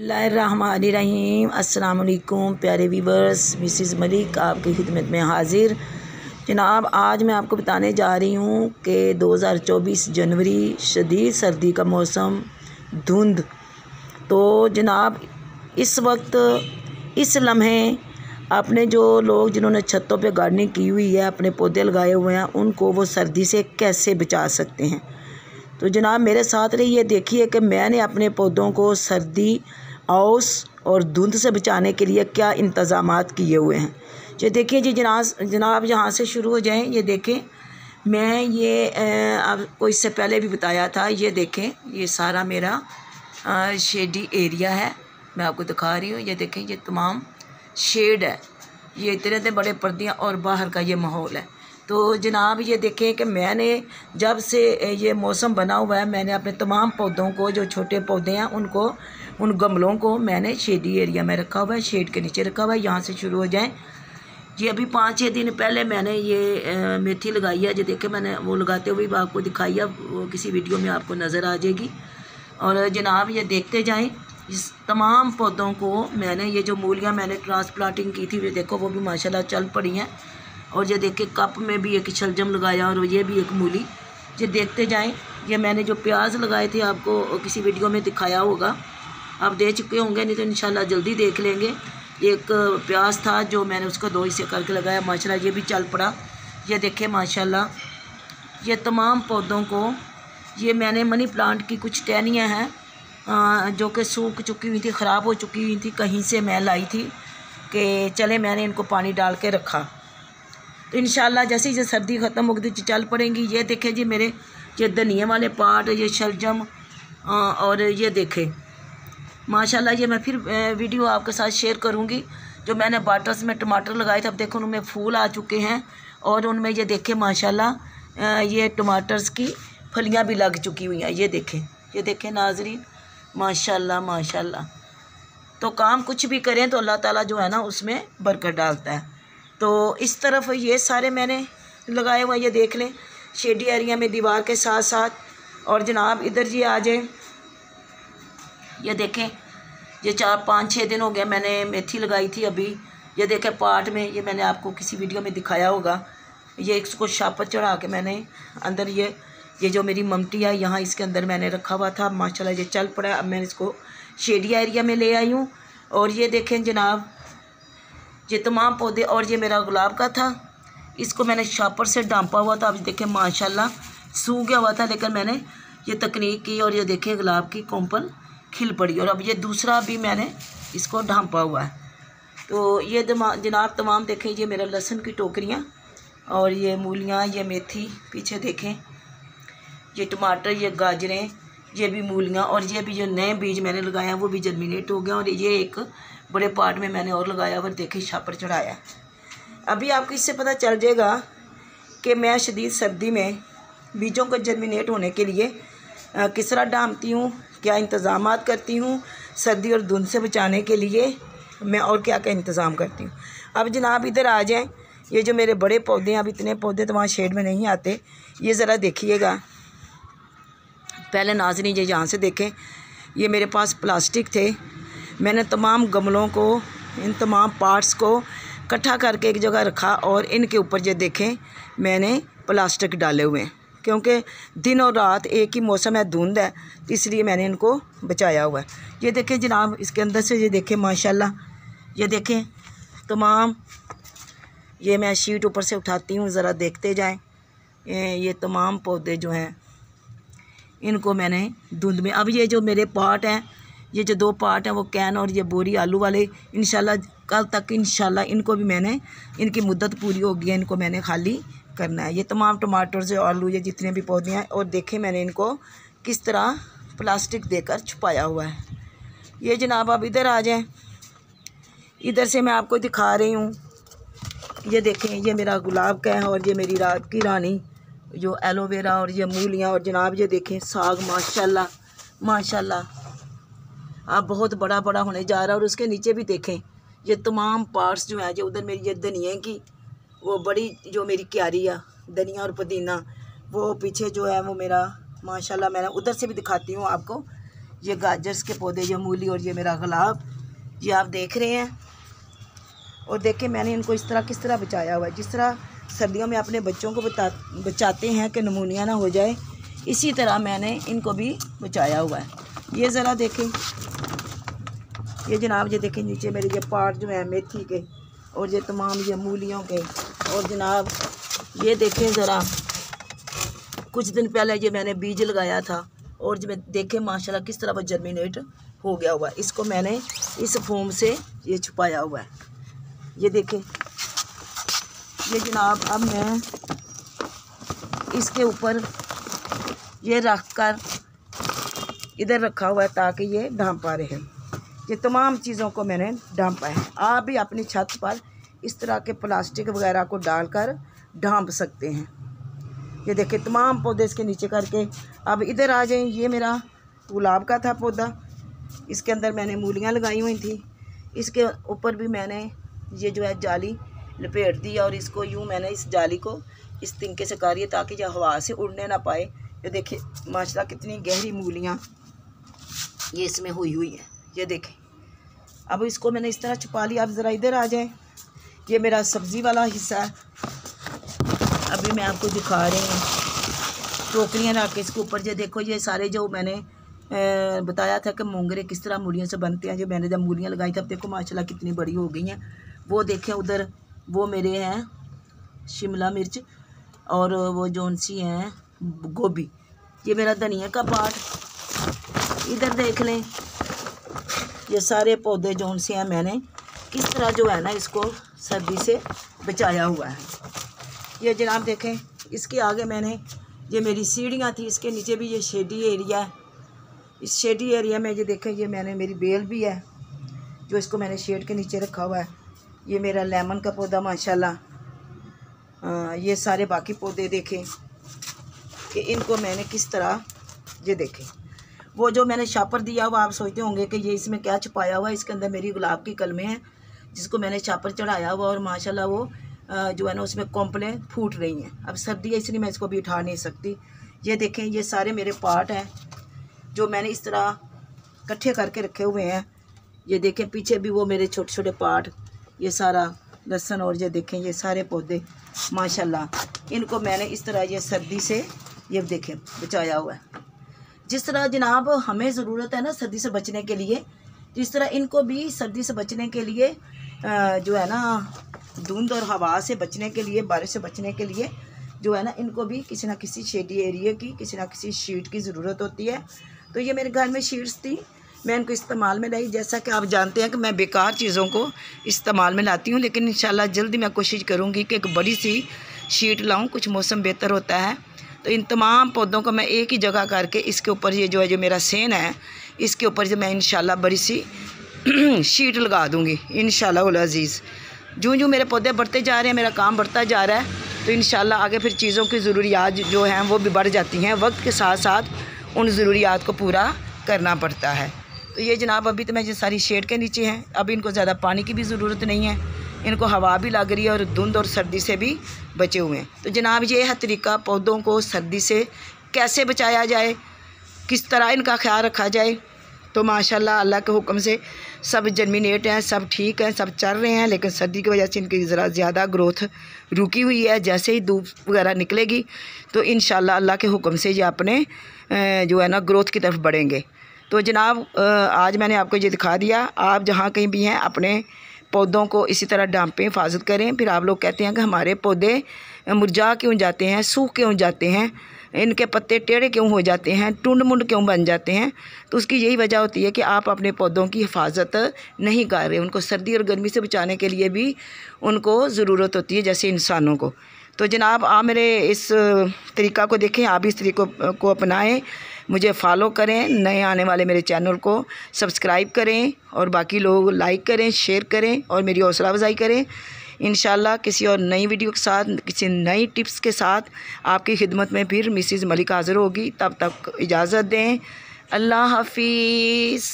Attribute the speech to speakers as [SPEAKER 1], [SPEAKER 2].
[SPEAKER 1] बिस्मिल्लाहिर्रहमानिर्रहीम। अस्सलाम वालेकुम प्यारे व्यूवर्स, मिसिज़ मलिक आपकी खिदमत में हाजिर। जनाब, आज मैं आपको बताने जा रही हूँ कि 2024 जनवरी शदीद सर्दी का मौसम, धुंध। तो जनाब, इस वक्त इस लम्हे अपने जो लोग जिन्होंने छतों पे गार्डनिंग की हुई है, अपने पौधे लगाए हुए हैं, उनको वो सर्दी से कैसे बचा सकते हैं। तो जनाब मेरे साथ रहिए, देखिए कि मैंने अपने पौधों को सर्दी, औस और धुंध से बचाने के लिए क्या इंतज़ामात किए हुए हैं। ये देखिए जी जनाब यहाँ से शुरू हो जाएं। ये देखें, मैं ये आपको इससे पहले भी बताया था। ये देखें, ये सारा मेरा शेडी एरिया है, मैं आपको दिखा रही हूँ। ये देखें, ये तमाम शेड है, ये इतने बड़े पर्दियाँ और बाहर का ये माहौल है। तो जनाब ये देखें कि मैंने जब से ये मौसम बना हुआ है, मैंने अपने तमाम पौधों को, जो छोटे पौधे हैं उनको, उन गमलों को मैंने शेडी एरिया में रखा हुआ है, शेड के नीचे रखा हुआ है। यहाँ से शुरू हो जाएं। ये अभी 5-6 दिन पहले मैंने ये मेथी लगाई है। जो देखे, मैंने वो लगाते हुए भी आपको दिखाई है, वो किसी वीडियो में आपको नज़र आ जाएगी। और जनाब ये देखते जाएँ, इस तमाम पौधों को मैंने, ये जो मूलियाँ मैंने ट्रांसप्लांटिंग की थी, ये देखो वो भी माशाल्लाह चल पड़ी हैं। और ये देखिए, कप में भी एक शलजम लगाया और ये भी एक मूली। ये देखते जाएं। ये मैंने जो प्याज लगाए थे, आपको किसी वीडियो में दिखाया होगा, आप दे चुके होंगे, नहीं तो इंशाल्लाह जल्दी देख लेंगे। एक प्याज था जो मैंने उसको 2 हिस्से करके लगाया, माशाल्लाह ये भी चल पड़ा। ये देखें माशाल्लाह, ये तमाम पौधों को, ये मैंने मनी प्लांट की कुछ टहनियाँ हैं जो कि सूख चुकी हुई थी, ख़राब हो चुकी हुई थी, कहीं से मैं लाई थी कि चले मैंने इनको पानी डाल के रखा। तो इंशाल्लाह जैसे ही सर्दी ख़त्म होगी तो चल पड़ेंगी। ये देखें जी, मेरे ये धनिया वाले पार्ट, ये शलजम, और ये देखें माशाल्लाह, ये मैं फिर वीडियो आपके साथ शेयर करूंगी। जो मैंने बाटर्स में टमाटर लगाए थे, अब देखो उनमें फूल आ चुके हैं और उनमें ये देखें माशाल्लाह ये टमाटर्स की फलियां भी लग चुकी हुई हैं। ये देखें नाजरीन, माशाल्लाह माशाल्लाह। तो काम कुछ भी करें तो अल्लाह ताला जो है ना उसमें बरकत डालता है। तो इस तरफ ये सारे मैंने लगाए हुए, ये देख लें, शेडी एरिया में दीवार के साथ साथ। और जनाब इधर जी आ जाए। ये देखें, ये 4-5-6 दिन हो गए मैंने मेथी लगाई थी। अभी ये देखें पार्ट में, ये मैंने आपको किसी वीडियो में दिखाया होगा। ये इसको शापर चढ़ा के मैंने अंदर, ये जो मेरी ममटी है यहाँ, इसके अंदर मैंने रखा हुआ था। माशाल्लाह ये चल पड़ा। अब मैं इसको शेडी एरिया में ले आई हूँ। और ये देखें जनाब, ये तमाम पौधे, और ये मेरा गुलाब का था, इसको मैंने शापर से ढांपा हुआ था। अब देखें माशाल्लाह सूख गया हुआ था, लेकिन मैंने ये तकनीक की और ये देखें गुलाब की कोंपल खिल पड़ी। और अब ये दूसरा भी मैंने इसको ढांपा हुआ है। तो ये जनाब तमाम देखें, ये मेरा लहसुन की टोकरियाँ, और ये मूलियाँ, ये मेथी, पीछे देखें ये टमाटर, ये गाजरें, ये भी मूलियाँ, और ये भी जो नए बीज मैंने लगाए हैं वो भी जर्मिनेट हो गया। और ये एक बड़े पार्ट में मैंने और लगाया और देखें छापर चढ़ाया। अभी आपको इससे पता चल जाएगा कि मैं शदीद सर्दी में बीजों को जर्मिनेट होने के लिए किस तरह डालती हूँ, क्या इंतज़ामात करती हूँ सर्दी और धुंध से बचाने के लिए, मैं और क्या क्या इंतज़ाम करती हूँ। अब जनाब इधर आ जाएं। ये जो मेरे बड़े पौधे हैं, अब इतने पौधे तो वहाँ शेड में नहीं आते, ये ज़रा देखिएगा। पहले नाज़रीन ये यहाँ से देखें, ये मेरे पास प्लास्टिक थे, मैंने तमाम गमलों को, इन तमाम पार्ट्स को इकट्ठा करके एक जगह रखा और इनके ऊपर ये देखें मैंने प्लास्टिक डाले हुए हैं, क्योंकि दिन और रात एक ही मौसम है, धुंध है, तो इसलिए मैंने इनको बचाया हुआ है। ये देखें जनाब, इसके अंदर से ये देखें माशाल्लाह, ये देखें तमाम, ये मैं शीट ऊपर से उठाती हूँ, ज़रा देखते जाएँ। ये तमाम पौधे जो हैं इनको मैंने धुंध में, अब ये जो मेरे पार्ट हैं, ये जो 2 पार्ट हैं वो कैन और ये बोरी आलू वाले, इंशाल्लाह कल तक इंशाल्लाह इनको भी मैंने, इनकी मुद्दत पूरी हो गई है, इनको मैंने खाली करना है। ये तमाम टमाटर से आलू, ये जितने भी पौधे हैं, और देखें मैंने इनको किस तरह प्लास्टिक देकर छुपाया हुआ है। ये जनाब आप इधर आ जाएं। इधर से मैं आपको दिखा रही हूँ। ये देखें, ये मेरा गुलाब का है और ये मेरी रात की रानी जो एलोवेरा, और ये मूलियाँ, और जनाब ये देखें साग माशाल्लाह माशाल्लाह अब बहुत बड़ा बड़ा होने जा रहा है। और उसके नीचे भी देखें ये तमाम पार्ट्स जो हैं, जो उधर मेरी ये धनिया की वो बड़ी जो मेरी क्यारी है, धनिया और पुदीना, वो पीछे जो है वो मेरा माशाल्लाह, मैंने उधर से भी दिखाती हूँ आपको। ये गाजर्स के पौधे, ये मूली और ये मेरा गुलाब, ये आप देख रहे हैं। और देखें मैंने इनको इस तरह किस तरह बचाया हुआ है। जिस तरह सर्दियों में अपने बच्चों को बचाते हैं कि निमोनिया ना हो जाए, इसी तरह मैंने इनको भी बचाया हुआ है। ये ज़रा देखें, ये जनाब ये देखें नीचे मेरे ये पार्ट जो है मेथी के और ये तमाम ये मूलियों के। और जनाब ये देखें ज़रा, कुछ दिन पहले ये मैंने बीज लगाया था और जो देखें माशाल्लाह किस तरह वो जर्मिनेट हो गया हुआ है। इसको मैंने इस फोम से ये छुपाया हुआ है। ये देखें, ये जनाब अब मैं इसके ऊपर ये रख कर इधर रखा हुआ है ताकि ये ढांपा रहे। ये तमाम चीज़ों को मैंने ढांपा है। आप भी अपनी छत पर इस तरह के प्लास्टिक वगैरह को डालकर ढांप सकते हैं। ये देखिए तमाम पौधे इसके नीचे करके। अब इधर आ जाएं, ये मेरा गुलाब का था पौधा, इसके अंदर मैंने मूलियाँ लगाई हुई थी। इसके ऊपर भी मैंने ये जो है जाली लपेट दी और इसको यूँ मैंने इस जाली को इस तिनके से कारिए ताकि जो हवा से उड़ने ना पाए। ये देखिए माशाल्लाह कितनी गहरी मूलियाँ ये इसमें हुई है। ये देखें, अब इसको मैंने इस तरह छुपा लिया। अब ज़रा इधर आ जाए, ये मेरा सब्ज़ी वाला हिस्सा है। अभी मैं आपको दिखा रही हूँ टोकरियाँ रख के इसके ऊपर। ये देखो, ये सारे जो मैंने बताया था कि मोंगरे किस तरह मूलियों से बनते हैं, जो मैंने जब मूलियाँ लगाई तब देखो माशाल्लाह कितनी बड़ी हो गई हैं। वो देखें उधर, वो मेरे हैं शिमला मिर्च और वो जौन सी हैं गोभी। ये मेरा धनिया का पार्ट। इधर देख लें, ये सारे पौधे जौन से हैं मैंने किस तरह जो है ना इसको सर्दी से बचाया हुआ है। ये जनाब देखें, इसके आगे मैंने ये मेरी सीढ़ियाँ थी, इसके नीचे भी ये शेडी एरिया है। इस शेडी एरिया में ये देखें, ये मैंने मेरी बेल भी है जो इसको मैंने शेड के नीचे रखा हुआ है। ये मेरा लेमन का पौधा माशाल्लाह। ये सारे बाकी पौधे देखें कि इनको मैंने किस तरह, ये देखें वो जो मैंने शापर दिया हुआ, आप सोचते होंगे कि ये इसमें क्या छुपाया हुआ है। इसके अंदर मेरी गुलाब की कलमें हैं जिसको मैंने शापर चढ़ाया हुआ और माशाल्लाह वो जो है ना उसमें कॉम्पलें फूट रही हैं। अब सर्दी है इसलिए मैं इसको भी उठा नहीं सकती। ये देखें, ये सारे मेरे पार्ट हैं जो मैंने इस तरह इकट्ठे करके रखे हुए हैं। ये देखें पीछे भी वो मेरे छोटे छोटे पार्ट, ये सारा लहसुन और ये देखें ये सारे पौधे माशाल्लाह। इनको मैंने इस तरह ये सर्दी से ये देखें बचाया हुआ है। जिस तरह जनाब हमें ज़रूरत है ना सर्दी से बचने के लिए, जिस तरह इनको भी सर्दी से बचने के लिए जो है ना धुंध और हवा से बचने के लिए, बारिश से बचने के लिए जो है ना इनको भी किसी ना किसी शेडी एरिया की, किसी ना किसी शीट की ज़रूरत होती है। तो ये मेरे घर में शीट्स थी, मैं इनको इस्तेमाल में लाई। जैसा कि आप जानते हैं कि मैं बेकार चीज़ों को इस्तेमाल में लाती हूँ, लेकिन इंशाल्लाह जल्दी मैं कोशिश करूँगी कि एक बड़ी सी शीट लाऊँ। कुछ मौसम बेहतर होता है तो इन तमाम पौधों को मैं एक ही जगह करके इसके ऊपर ये जो है जो मेरा सेन है इसके ऊपर जो मैं इंशाल्लाह बड़ी सी शीट लगा दूँगी इंशाल्लाह उल अज़ीज़। जो मेरे पौधे बढ़ते जा रहे हैं, मेरा काम बढ़ता जा रहा है, तो इंशाल्लाह आगे फिर चीज़ों की ज़रूरियात जो हैं वो भी बढ़ जाती हैं। वक्त के साथ साथ उन ज़रूरियात को पूरा करना पड़ता है। तो ये जनाब अभी तो मैं ये सारी शेड के नीचे हैं। अभी इनको ज़्यादा पानी की भी ज़रूरत नहीं है, इनको हवा भी लग रही है और धुंध और सर्दी से भी बचे हुए हैं। तो जनाब ये है तरीका पौधों को सर्दी से कैसे बचाया जाए, किस तरह इनका ख्याल रखा जाए। तो माशाल्लाह अल्लाह के हुक्म से सब जर्मिनेट हैं, सब ठीक हैं, सब चल रहे हैं, लेकिन सर्दी की वजह से इनकी ज़रा ज़्यादा ग्रोथ रुकी हुई है। जैसे ही धूप वगैरह निकलेगी तो इंशाल्लाह अल्लाह के हुक्म से ये अपने जो है ना ग्रोथ की तरफ बढ़ेंगे। तो जनाब आज मैंने आपको ये दिखा दिया। आप जहाँ कहीं भी हैं अपने पौधों को इसी तरह ढांपें, हिफाजत करें। फिर आप लोग कहते हैं कि हमारे पौधे मुरझा क्यों जाते हैं, सूख क्यों जाते हैं, इनके पत्ते टेढ़े क्यों हो जाते हैं, टुंड मुंड क्यों बन जाते हैं। तो उसकी यही वजह होती है कि आप अपने पौधों की हिफाजत नहीं कर रहे। उनको सर्दी और गर्मी से बचाने के लिए भी उनको ज़रूरत होती है जैसे इंसानों को। तो जनाब आप मेरे इस तरीक़ा को देखें, आप इस तरीक़ों को अपनाएं, मुझे फॉलो करें, नए आने वाले मेरे चैनल को सब्सक्राइब करें और बाकी लोग लाइक करें, शेयर करें और मेरी हौसला अफजाई करें। इंशाल्लाह किसी और नई वीडियो के साथ, किसी नई टिप्स के साथ आपकी खिदमत में फिर मिसेज़ मलिक हाज़िर होगी। तब तक इजाज़त दें। अल्लाह हाफिज़।